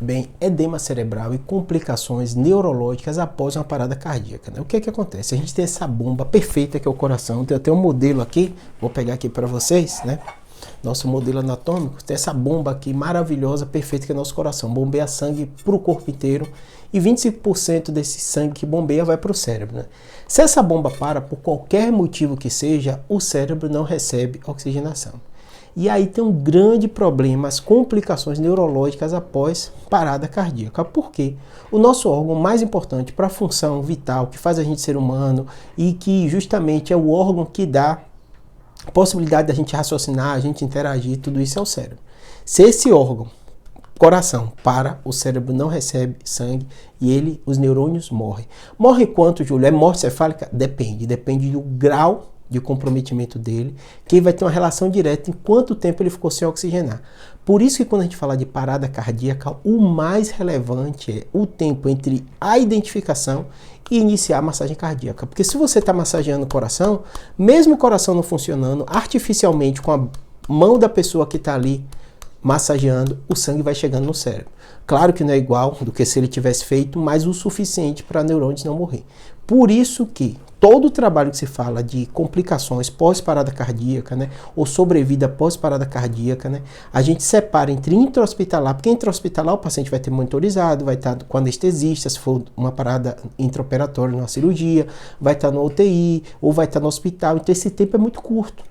Bem, edema cerebral e complicações neurológicas após uma parada cardíaca, né? O que é que acontece? A gente tem essa bomba perfeita que é o coração. Tem até um modelo aqui, vou pegar aqui para vocês, né? Nosso modelo anatômico tem essa bomba aqui maravilhosa, perfeita, que é nosso coração. Bombeia sangue para o corpo inteiro e 25% desse sangue que bombeia vai para o cérebro, né? Se essa bomba para, por qualquer motivo que seja, o cérebro não recebe oxigenação. E aí tem um grande problema, as complicações neurológicas após parada cardíaca. Por quê? O nosso órgão mais importante para a função vital, que faz a gente ser humano e que justamente é o órgão que dá a possibilidade da gente raciocinar, a gente interagir, tudo isso é o cérebro. Se esse órgão, coração, para, o cérebro não recebe sangue e os neurônios morrem. Morre quanto, Júlio? É morte cefálica? Depende do grau de comprometimento dele, que vai ter uma relação direta em quanto tempo ele ficou sem oxigenar. Por isso que quando a gente fala de parada cardíaca, o mais relevante é o tempo entre a identificação e iniciar a massagem cardíaca. Porque se você está massageando o coração, mesmo o coração não funcionando, artificialmente com a mão da pessoa que está ali massageando, o sangue vai chegando no cérebro. Claro que não é igual do que se ele tivesse feito, mas o suficiente para neurônios não morrer. Por isso que todo o trabalho que se fala de complicações pós-parada cardíaca, né, ou sobrevida pós-parada cardíaca, né, a gente separa entre intra-hospitalar, porque intra-hospitalar o paciente vai ter monitorizado, vai estar com anestesista, se for uma parada intraoperatória, numa cirurgia, vai estar no UTI, ou vai estar no hospital, então esse tempo é muito curto.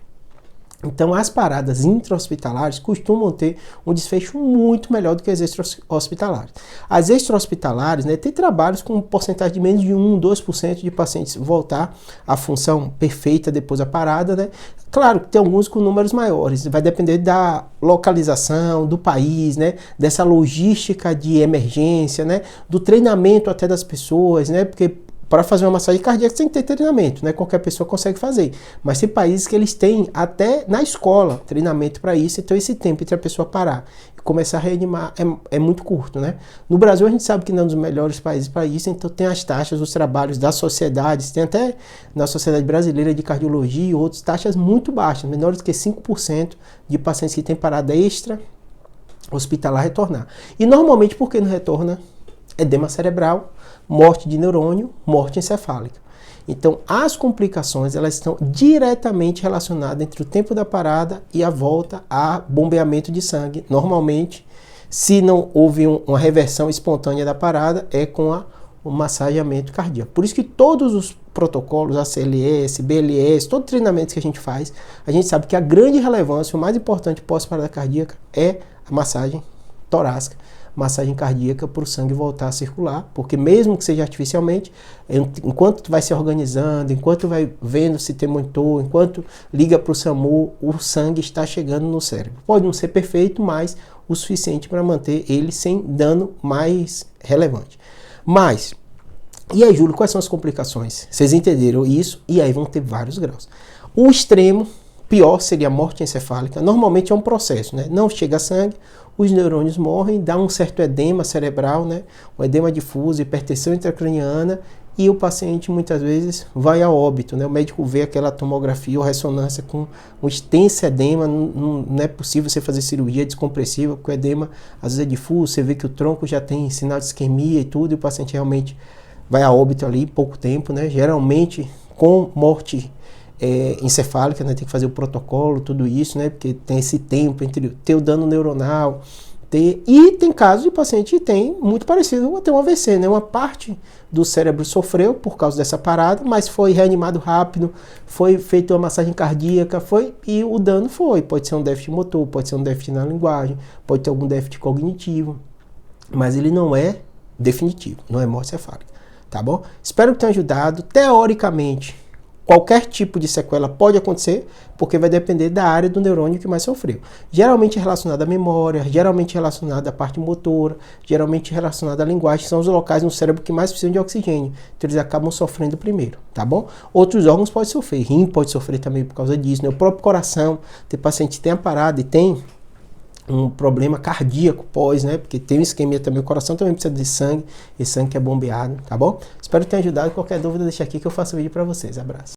Então, as paradas intra-hospitalares costumam ter um desfecho muito melhor do que as extra-hospitalares. As extra-hospitalares, né, tem trabalhos com porcentagem de menos de 1, 2% de pacientes voltar à função perfeita depois da parada, né? Claro que tem alguns com números maiores, vai depender da localização, do país, né, dessa logística de emergência, né, do treinamento até das pessoas, né, porque para fazer uma massagem cardíaca tem que ter treinamento, né? Qualquer pessoa consegue fazer. Mas tem países que eles têm até na escola treinamento para isso, então esse tempo entre a pessoa parar e começar a reanimar é muito curto, né? No Brasil a gente sabe que não é um dos melhores países para isso, então tem as taxas, os trabalhos das sociedades, tem até na Sociedade Brasileira de Cardiologia e outras taxas muito baixas, menores que 5% de pacientes que têm parada extra hospitalar retornar. E normalmente por que não retorna? Edema cerebral, morte de neurônio, morte encefálica. Então, as complicações elas estão diretamente relacionadas entre o tempo da parada e a volta a bombeamento de sangue. Normalmente, se não houve uma reversão espontânea da parada, é com o massageamento cardíaco. Por isso que todos os protocolos, ACLS, BLS, todo treinamento que a gente faz, a gente sabe que a grande relevância, o mais importante pós-parada cardíaca é a massagem torácica, massagem cardíaca para o sangue voltar a circular, porque mesmo que seja artificialmente, enquanto tu vai se organizando, enquanto vai vendo se tem monitor, enquanto liga para o SAMU, o sangue está chegando no cérebro. Pode não ser perfeito, mas o suficiente para manter ele sem dano mais relevante. Mas, e aí, Júlio, quais são as complicações? Vocês entenderam isso? E aí vão ter vários graus. O extremo pior seria a morte encefálica. Normalmente é um processo, né? Não chega sangue, os neurônios morrem, dá um certo edema cerebral, né? Um edema difuso, hipertensão intracraniana, e o paciente muitas vezes vai a óbito, né? O médico vê aquela tomografia ou ressonância com um extenso edema, não é possível você fazer cirurgia descompressiva, porque o edema às vezes é difuso, você vê que o tronco já tem sinal de isquemia e tudo, e o paciente realmente vai a óbito ali em pouco tempo, né? Geralmente com morte encefálica, né? Tem que fazer o protocolo, tudo isso, né? Porque tem esse tempo entre ter o dano neuronal, e tem casos de paciente que tem muito parecido com ter um AVC, né? Uma parte do cérebro sofreu por causa dessa parada, mas foi reanimado rápido, foi feita uma massagem cardíaca, e o dano pode ser um déficit motor, pode ser um déficit na linguagem, pode ter algum déficit cognitivo, mas ele não é definitivo, não é morte cefálica, tá bom? Espero que tenha ajudado. Teoricamente, qualquer tipo de sequela pode acontecer, porque vai depender da área do neurônio que mais sofreu. Geralmente relacionada à memória, geralmente relacionada à parte motora, geralmente relacionada à linguagem, são os locais no cérebro que mais precisam de oxigênio. Então eles acabam sofrendo primeiro, tá bom? Outros órgãos podem sofrer, rim pode sofrer também por causa disso, né? O próprio coração, tem paciente que tem a parada e tem um problema cardíaco pós, né? Porque tem um isquemia também, o coração também precisa de sangue, e sangue que é bombeado, tá bom? Espero que tenha ajudado. Qualquer dúvida deixa aqui que eu faço vídeo para vocês. Abraço.